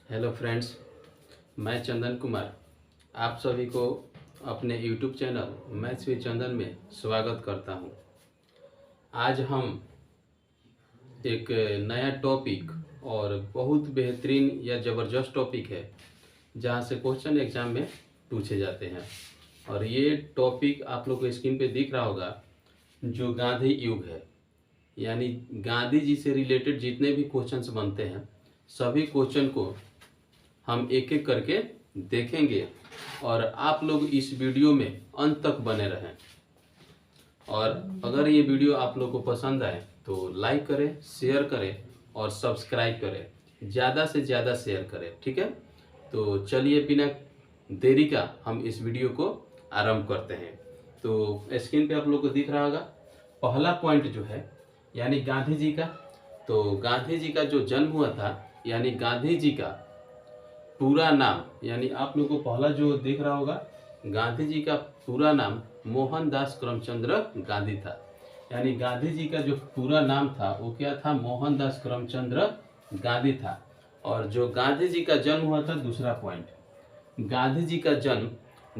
Hello friends, मैं चंदन कुमार आप सभी को अपने यूट्यूब चैनल मैथ्स विद चंदन में स्वागत करता हूं। आज हम एक नया टॉपिक और बहुत बेहतरीन या ज़बरदस्त टॉपिक है जहां से क्वेश्चन एग्जाम में पूछे जाते हैं। और ये टॉपिक आप लोग को स्क्रीन पे दिख रहा होगा, जो गांधी युग है। यानी गांधी जी से रिलेटेड जितने भी क्वेश्चंस बनते हैं सभी क्वेश्चन को हम एक एक करके देखेंगे और आप लोग इस वीडियो में अंत तक बने रहें। और अगर ये वीडियो आप लोग को पसंद आए तो लाइक करें, शेयर करें और सब्सक्राइब करें, ज़्यादा से ज़्यादा शेयर करें, ठीक है। तो चलिए बिना देरी का हम इस वीडियो को आरंभ करते हैं। तो स्क्रीन पे आप लोग को दिख रहा होगा पहला पॉइंट जो है यानी गांधी जी का। तो गांधी जी का जो जन्म हुआ था यानी गांधी जी का पूरा नाम, यानी आप लोग को पहला जो दिख रहा होगा गांधी जी का पूरा नाम मोहनदास करमचंद्र गांधी था। यानी गांधी जी का जो पूरा नाम था वो क्या था, मोहनदास करमचंद्र गांधी था। और जो गांधी जी का जन्म हुआ था, दूसरा पॉइंट, गांधी जी का जन्म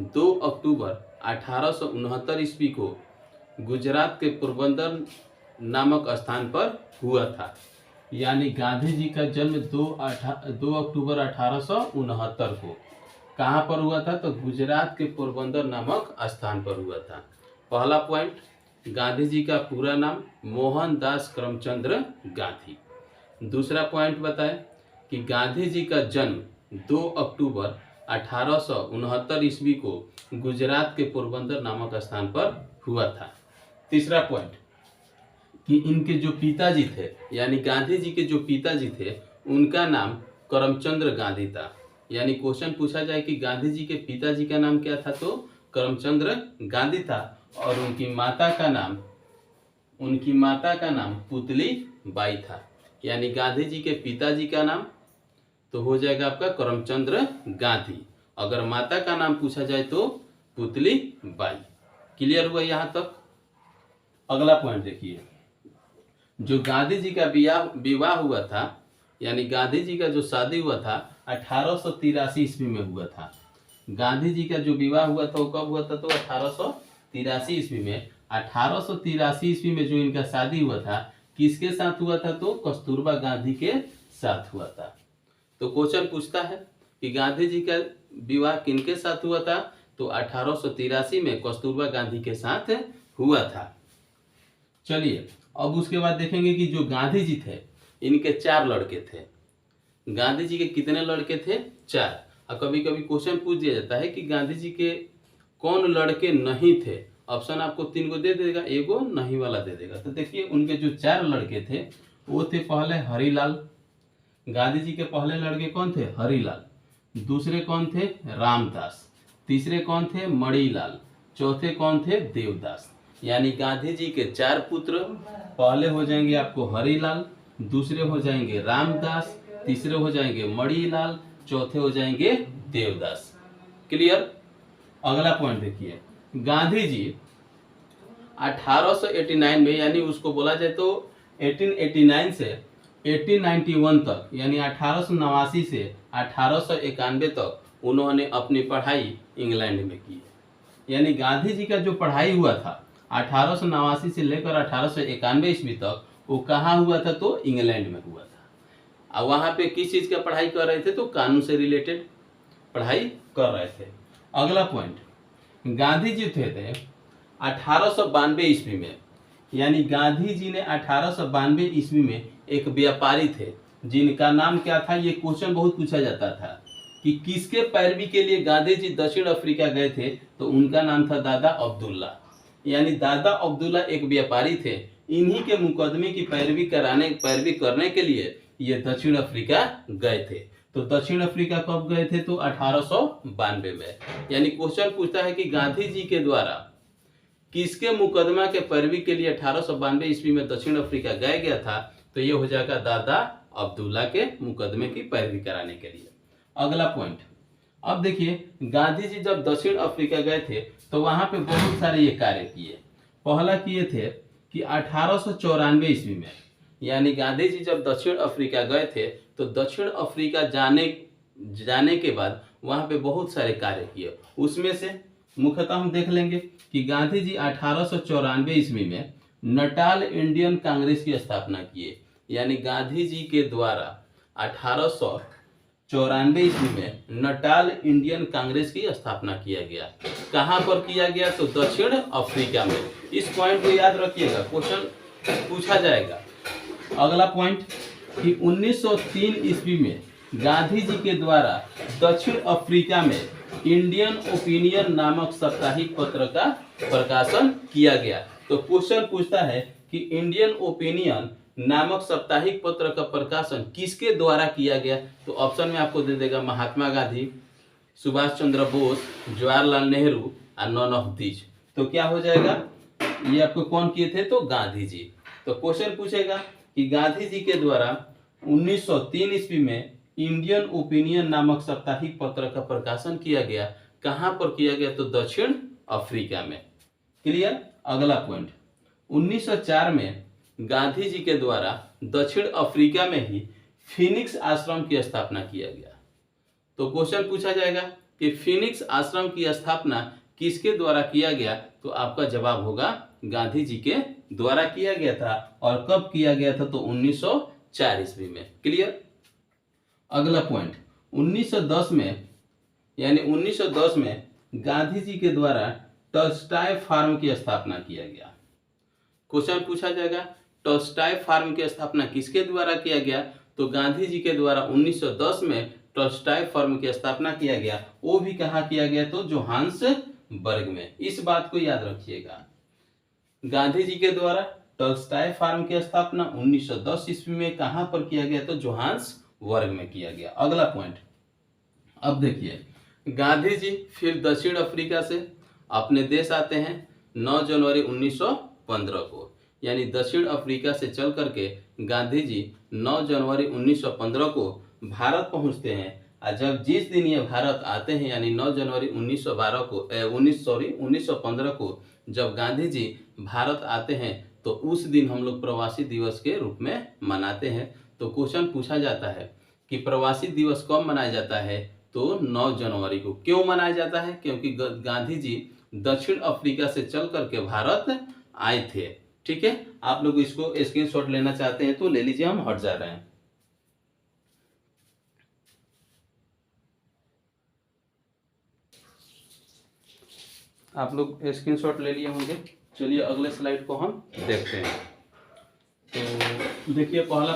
2 अक्टूबर 1869 ईस्वी को गुजरात के पोरबंदर नामक स्थान पर हुआ था। यानी गांधी जी का जन्म 2 अक्टूबर 1869 को कहाँ पर हुआ था, तो गुजरात के पोरबंदर नामक स्थान पर हुआ था। पहला पॉइंट, गांधी जी का पूरा नाम मोहनदास करमचंद्र गांधी। दूसरा पॉइंट बताएं कि गांधी जी का जन्म 2 अक्टूबर 1869 ईस्वी को गुजरात के पोरबंदर नामक स्थान पर हुआ था। तीसरा पॉइंट कि इनके जो पिताजी थे यानी गांधी जी के जो पिताजी थे उनका नाम करमचंद्र गांधी था। यानी क्वेश्चन पूछा जाए कि गांधी जी के पिताजी का नाम क्या था, तो करमचंद्र गांधी था। और उनकी माता का नाम पुतली बाई था। यानी गांधी जी के पिताजी का नाम तो हो जाएगा आपका करमचंद्र गांधी, अगर माता का नाम पूछा जाए तो पुतली बाई। क्लियर हुआ यहाँ तक। अगला पॉइंट देखिए, जो गांधी जी का विवाह हुआ था यानी गांधी जी का जो शादी हुआ था 1883 ईस्वी में हुआ था। गांधी जी का जो विवाह हुआ था वो कब हुआ था, तो 1883 ईस्वी में। 1883 ईस्वी में जो इनका शादी हुआ था किसके साथ हुआ था, तो कस्तूरबा गांधी के साथ हुआ था। तो क्वेश्चन पूछता है कि गांधी जी का विवाह किनके साथ हुआ था, तो 1883 में कस्तूरबा गांधी के साथ हुआ था। चलिए अब उसके बाद देखेंगे कि जो गांधी जी थे इनके 4 लड़के थे। गांधी जी के कितने लड़के थे, 4। और कभी कभी क्वेश्चन पूछ दिया जाता है कि गांधी जी के कौन लड़के नहीं थे। ऑप्शन आपको 3 को दे देगा, एगो नहीं वाला दे देगा। तो देखिए उनके जो 4 लड़के थे वो थे, पहले हरिलाल। गांधी जी के पहले लड़के कौन थे, हरिलाल। दूसरे कौन थे, रामदास। तीसरे कौन थे, मणिलाल। चौथे कौन थे, देवदास। यानी गांधी जी के 4 पुत्र, पहले हो जाएंगे आपको हरिलाल, दूसरे हो जाएंगे रामदास, तीसरे हो जाएंगे मणिलाल, चौथे हो जाएंगे देवदास। क्लियर। अगला पॉइंट देखिए, गांधी जी 1889 में, यानी उसको बोला जाए तो 1889 से 1891 तक, यानी 1889 से 1891 तक उन्होंने अपनी पढ़ाई इंग्लैंड में की। यानी गांधी जी का जो पढ़ाई हुआ था 1889 से लेकर 1891 ईस्वी तक, वो कहाँ हुआ था, तो इंग्लैंड में हुआ था। और वहाँ पे किस चीज़ का पढ़ाई कर रहे थे, तो कानून से रिलेटेड पढ़ाई कर रहे थे। अगला पॉइंट, गांधी जी थे 1892 ईस्वी में। यानी गांधी जी ने 1892 ईस्वी में एक व्यापारी थे जिनका नाम क्या था, ये क्वेश्चन बहुत पूछा जाता था कि किसके पैरवी के लिए गांधी जी दक्षिण अफ्रीका गए थे, तो उनका नाम था दादा अब्दुल्ला। यानी दादा अब्दुल्ला एक व्यापारी थे, इन्हीं के मुकदमे की पैरवी करने के लिए ये दक्षिण अफ्रीका गए थे। तो दक्षिण अफ्रीका कब गए थे, तो 1892 में। यानी क्वेश्चन पूछता है कि गांधी जी के द्वारा किसके मुकदमा के पैरवी के लिए 1892 ईस्वी में दक्षिण अफ्रीका गया गया था, तो ये हो जाएगा दादा अब्दुल्ला के मुकदमे की पैरवी कराने के लिए। अगला पॉइंट, अब देखिए गांधी जी जब दक्षिण अफ्रीका गए थे तो वहां पे बहुत सारे ये कार्य किए। पहला किए थे कि 1894 ईस्वी में, यानी गांधी जी जब दक्षिण अफ्रीका गए थे तो दक्षिण अफ्रीका जाने जाने के बाद वहाँ पे बहुत सारे कार्य किए। उसमें से मुख्यतः हम देख लेंगे कि गांधी जी 1894 ईस्वी में नटाल इंडियन कांग्रेस की स्थापना किए। यानी गांधी जी के द्वारा 1894 ईस्वी में नटाल इंडियन कांग्रेस की स्थापना किया गया। कहाँ पर किया गया? तो दक्षिण अफ्रीका में। इस पॉइंट को याद रखिएगा, क्वेश्चन पूछा जाएगा। अगला पॉइंट कि 1903 ईस्वी में गांधी जी के द्वारा दक्षिण अफ्रीका में इंडियन ओपिनियन नामक साप्ताहिक पत्र का प्रकाशन किया गया। तो क्वेश्चन पूछता है कि इंडियन ओपिनियन नामक साप्ताहिक पत्र का प्रकाशन किसके द्वारा किया गया? तो ऑप्शन में आपको दे देगा महात्मा गांधी, सुभाष चंद्र बोस, जवाहरलाल नेहरू और नॉन ऑफ दिस। तो क्या हो जाएगा? ये आपको कौन किए थे? तो गांधी जी। तो क्वेश्चन पूछेगा कि गांधी जी के द्वारा 1903 ईस्वी में इंडियन ओपिनियन नामक साप्ताहिक पत्र का प्रकाशन किया गया। कहां पर किया गया? तो दक्षिण अफ्रीका में। क्लियर? अगला पॉइंट, 1904 में गांधी जी के द्वारा दक्षिण अफ्रीका में ही फिनिक्स आश्रम की स्थापना किया गया। तो क्वेश्चन पूछा जाएगा कि फिनिक्स आश्रम की स्थापना किसके द्वारा किया गया? तो आपका जवाब होगा गांधी जी के द्वारा किया गया था। और कब किया गया था? तो 1904 ईस्वी में। क्लियर? अगला पॉइंट, 1910 में, यानी 1910 में गांधी जी के द्वारा टॉल्स्टॉय फार्म की स्थापना किया गया। क्वेश्चन पूछा जाएगा टॉल्स्टॉय फार्म की स्थापना किसके द्वारा किया गया? तो गांधी जी के द्वारा 1910 में टॉल्स्टॉय फार्म की स्थापना किया गया। वो भी कहाँ किया गया? तो जोहान्सबर्ग में। इस बात को याद रखिएगा, गांधी जी के द्वारा टॉल्स्टॉय फार्म की स्थापना 1910 ईस्वी में कहां पर किया गया? तो जोहान्सबर्ग में किया गया। अगला पॉइंट, अब देखिए, गांधी जी फिर दक्षिण अफ्रीका से अपने देश आते हैं 9 जनवरी 1915 को। यानी दक्षिण अफ्रीका से चल करके गांधी जी 9 जनवरी 1915 को भारत पहुंचते हैं। और जब जिस दिन ये भारत आते हैं, यानी 9 जनवरी 1915 को जब गांधी जी भारत आते हैं, तो उस दिन हम लोग प्रवासी दिवस के रूप में मनाते हैं। तो क्वेश्चन पूछा जाता है कि प्रवासी दिवस कब मनाया जाता है? तो 9 जनवरी को। क्यों मनाया जाता है? क्योंकि गांधी जी दक्षिण अफ्रीका से चल करके भारत आए थे। ठीक है, आप लोग इसको स्क्रीनशॉट लेना चाहते हैं तो ले लीजिए, हम हट जा रहे हैं। आप लोग स्क्रीनशॉट ले लिए होंगे। चलिए अगले स्लाइड को हम देखते हैं। तो देखिए, पहला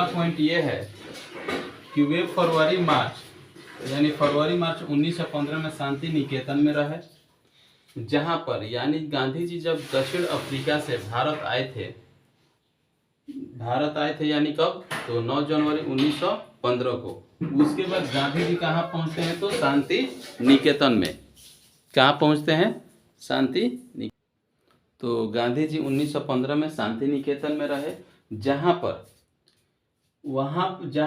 पॉइंट ये है कि वे फरवरी मार्च 1915 में शांति निकेतन में रहे, जहां पर, यानी गांधी जी जब दक्षिण अफ्रीका से भारत आए थे, यानी कब? तो 9 जनवरी 1915 को। उसके बाद गांधी जी कहाँ पहुंचते हैं? तो शांति निकेतन में। कहाँ पहुंचते हैं? शांति निकेतन। तो गांधी जी 1915 में शांति निकेतन में रहे, जहां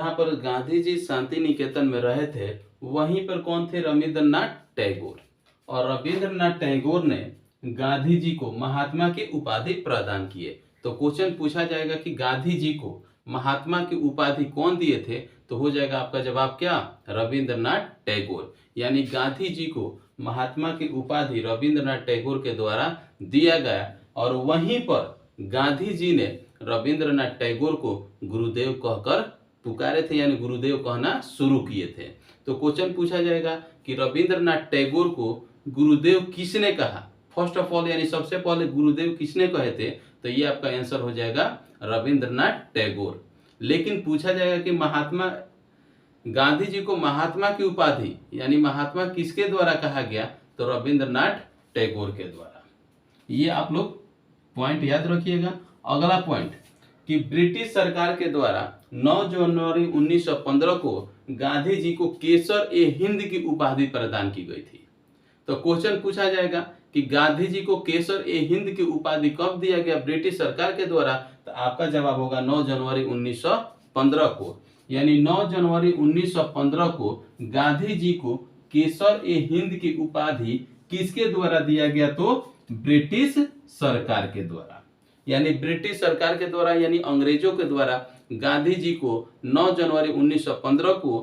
पर गांधी जी शांति निकेतन में रहे थे, वहीं पर कौन थे? रविंद्रनाथ टैगोर। और रविंद्रनाथ टैगोर ने गांधी जी को महात्मा की उपाधि प्रदान किए। तो क्वेश्चन पूछा जाएगा कि गांधी जी को महात्मा की उपाधि कौन दिए थे? तो हो जाएगा आपका जवाब क्या? रविंद्रनाथ टैगोर। यानी गांधी जी को महात्मा की उपाधि रविंद्रनाथ टैगोर के द्वारा दिया गया। और वहीं पर गांधी जी ने रविंद्रनाथ टैगोर को गुरुदेव कहकर पुकारे थे, यानी गुरुदेव कहना शुरू किए थे। तो क्वेश्चन पूछा जाएगा कि रविंद्रनाथ टैगोर को गुरुदेव किसने कहा? फर्स्ट ऑफ ऑल, यानी सबसे पहले गुरुदेव किसने कहे थे? तो ये आपका आंसर हो जाएगा रविंद्रनाथ टैगोर। लेकिन पूछा जाएगा कि गांधी जी को महात्मा की उपाधि, यानी महात्मा किसके द्वारा कहा गया? तो रविंद्रनाथ टैगोर के द्वारा। ये आप लोग पॉइंट याद रखिएगा। अगला पॉइंट कि ब्रिटिश सरकार के द्वारा 9 जनवरी 1915 को गांधी जी को केसर-ए-हिंद की उपाधि प्रदान की गई थी। तो क्वेश्चन पूछा जाएगा कि गांधी जी को केसर-ए-हिंद की उपाधि कब दिया गया ब्रिटिश सरकार के द्वारा? तो आपका जवाब होगा 9 जनवरी 1915 को। यानी 9 जनवरी 1915 को गांधी जी को केसर-ए-हिंद की उपाधि किसके द्वारा दिया गया? तो ब्रिटिश सरकार के द्वारा। यानी ब्रिटिश सरकार के द्वारा, यानी अंग्रेजों के द्वारा गांधी जी को 9 जनवरी 1915 को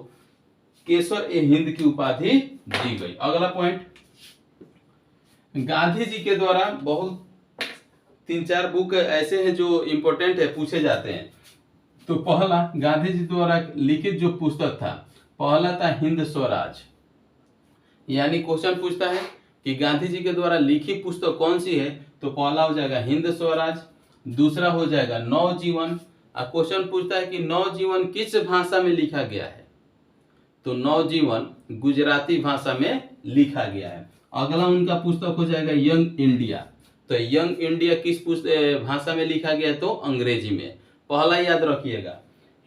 केसर-ए-हिंद की उपाधि दी गई। अगला पॉइंट, गांधी जी के द्वारा बहुत 3-4 बुक ऐसे हैं जो इंपॉर्टेंट है, पूछे जाते हैं। तो पहला गांधी जी द्वारा लिखित जो पुस्तक था, पहला था हिंद स्वराज, यानी क्वेश्चन पूछता है कि गांधी जी के द्वारा लिखित पुस्तक कौन सी है, तो पहला हो जाएगा हिंद स्वराज, दूसरा हो जाएगा नवजीवन। और क्वेश्चन पूछता है कि नवजीवन किस भाषा में लिखा गया है, तो नवजीवन गुजराती भाषा में लिखा गया है। अगला उनका पुस्तक हो जाएगा यंग इंडिया, तो यंग इंडिया किस भाषा में लिखा गया है, तो अंग्रेजी में। पहला याद रखिएगा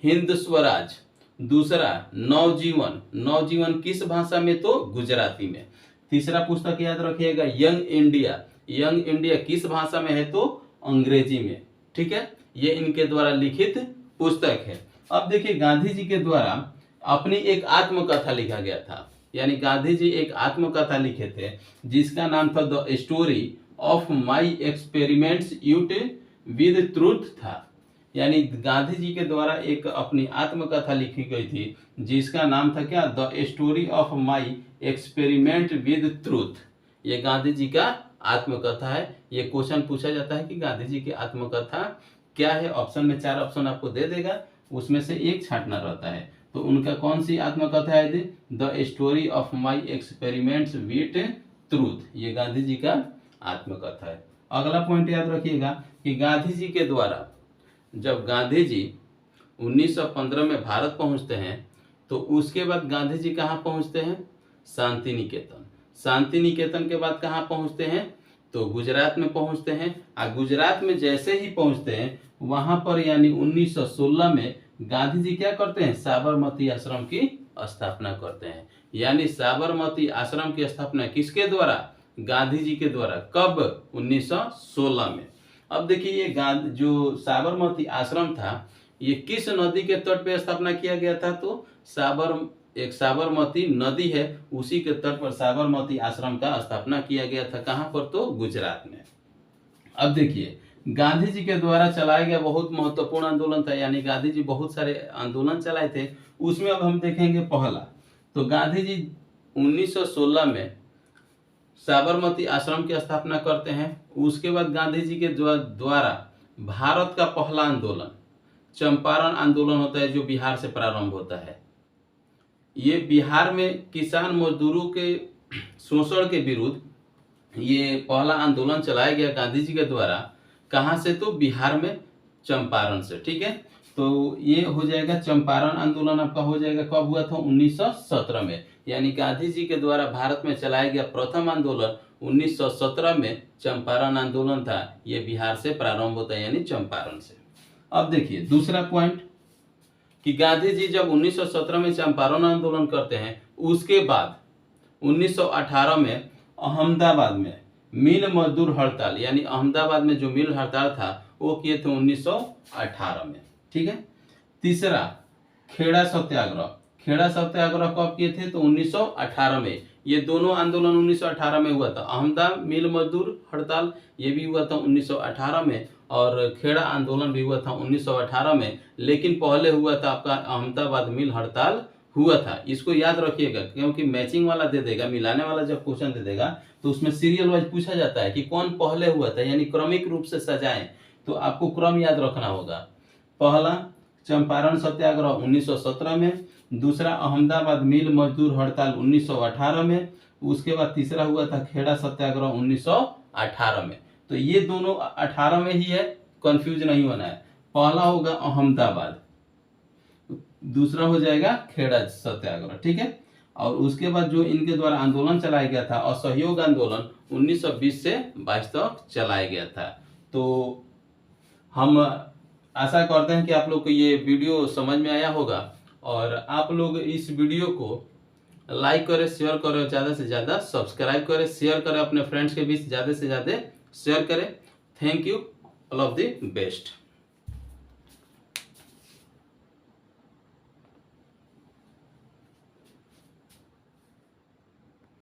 हिंद स्वराज, दूसरा नवजीवन, नवजीवन किस भाषा में, तो गुजराती में। तीसरा पुस्तक याद रखिएगा यंग इंडिया, यंग इंडिया किस भाषा में है, तो अंग्रेजी में। ठीक है, ये इनके द्वारा लिखित पुस्तक है। अब देखिए गांधी जी के द्वारा अपनी एक आत्मकथा लिखा गया था, यानी गांधी जी एक आत्मकथा लिखे थे जिसका नाम था the story of my experiments with truth था। यानी गांधी जी के द्वारा एक अपनी आत्मकथा लिखी गई थी जिसका नाम था क्या, the story of my experiment with truth. ये गांधी जी का आत्मकथा है। ये क्वेश्चन पूछा जाता है कि गांधी जी की आत्मकथा क्या है। ऑप्शन में 4 ऑप्शन आपको दे देगा, उसमें से एक छांटना रहता है। तो उनका कौन सी आत्मकथा है, the story of my experiments with truth, ये गांधी जी का आत्मकथा है। अगला पॉइंट याद रखिएगा कि गांधी जी के द्वारा जब गांधी जी 1915 में भारत पहुंचते हैं तो उसके बाद गांधी जी कहाँ पहुंचते हैं, शांति निकेतन। शांति निकेतन के बाद कहाँ पहुंचते हैं, तो गुजरात में पहुंचते हैं। और गुजरात में जैसे ही पहुंचते हैं वहां पर यानी 1916 में गांधी जी क्या करते हैं, साबरमती आश्रम की स्थापना करते हैं। यानी साबरमती आश्रम की स्थापना किसके द्वारा, गांधी जी के द्वारा। कब, 1916 में। अब देखिए ये जो साबरमती आश्रम था ये किस नदी के तट पे स्थापना किया गया था, तो एक साबरमती नदी है उसी के तट पर साबरमती आश्रम का स्थापना किया गया था। कहाँ पर, तो गुजरात में। अब देखिए गांधी जी के द्वारा चलाया गया बहुत महत्वपूर्ण आंदोलन था, यानी गांधी जी बहुत सारे आंदोलन चलाए थे। उसमें अब हम देखेंगे पहला, तो गांधी जी 1916 में साबरमती आश्रम की स्थापना करते हैं। उसके बाद गांधी जी के द्वारा भारत का पहला आंदोलन चंपारण आंदोलन होता है जो बिहार से प्रारंभ होता है। ये बिहार में किसान मजदूरों के शोषण के विरुद्ध ये पहला आंदोलन चलाया गया गांधी जी के द्वारा। कहाँ से, तो बिहार में चंपारण से। ठीक है, तो ये हो जाएगा चंपारण आंदोलन आपका हो जाएगा। कब हुआ था, 1917 में। यानी गांधी जी के द्वारा भारत में चलाया गया प्रथम आंदोलन 1917 में चंपारण आंदोलन था। ये बिहार से प्रारंभ होता है, यानी चंपारण से। अब देखिए दूसरा पॉइंट कि गांधी जी जब 1917 में चंपारण आंदोलन करते हैं उसके बाद 1918 में अहमदाबाद में मिल मजदूर हड़ताल, यानी अहमदाबाद में जो मिल हड़ताल था वो किए थे 1918 में। ठीक है, तीसरा खेड़ा सत्याग्रह। खेड़ा सत्याग्रह कब किए थे, तो 1918 में। ये दोनों आंदोलन 1918 में हुआ था। अहमदाबाद मिल मजदूर हड़ताल ये भी हुआ था 1918 में, और खेड़ा आंदोलन भी हुआ था 1918 में। लेकिन पहले हुआ था आपका अहमदाबाद मिल हड़ताल हुआ था। इसको याद रखिएगा क्योंकि मैचिंग वाला दे देगा, मिलाने वाला जब क्वेश्चन दे देगा तो उसमें सीरियल वाइज पूछा जाता है कि कौन पहले हुआ था, यानी क्रमिक रूप से सजाएं। तो आपको क्रम याद रखना होगा। पहला चंपारण सत्याग्रह 1917 में, दूसरा अहमदाबाद मिल मजदूर हड़ताल 1918 में, उसके बाद तीसरा हुआ था खेड़ा सत्याग्रह 1918 में। तो ये दोनों 18 में ही है, कंफ्यूज नहीं होना है। पहला होगा अहमदाबाद, दूसरा हो जाएगा खेड़ा सत्याग्रह। ठीक है, और उसके बाद जो इनके द्वारा आंदोलन चलाया गया था असहयोग आंदोलन 1920 से 22 तक चलाया गया था। तो हम आशा करते हैं कि आप लोग को ये वीडियो समझ में आया होगा, और आप लोग इस वीडियो को लाइक करें, शेयर करें, ज़्यादा से ज़्यादा सब्सक्राइब करें, शेयर करें, अपने फ्रेंड्स के बीच ज़्यादा से ज़्यादा शेयर करें। Thank you, all of the best.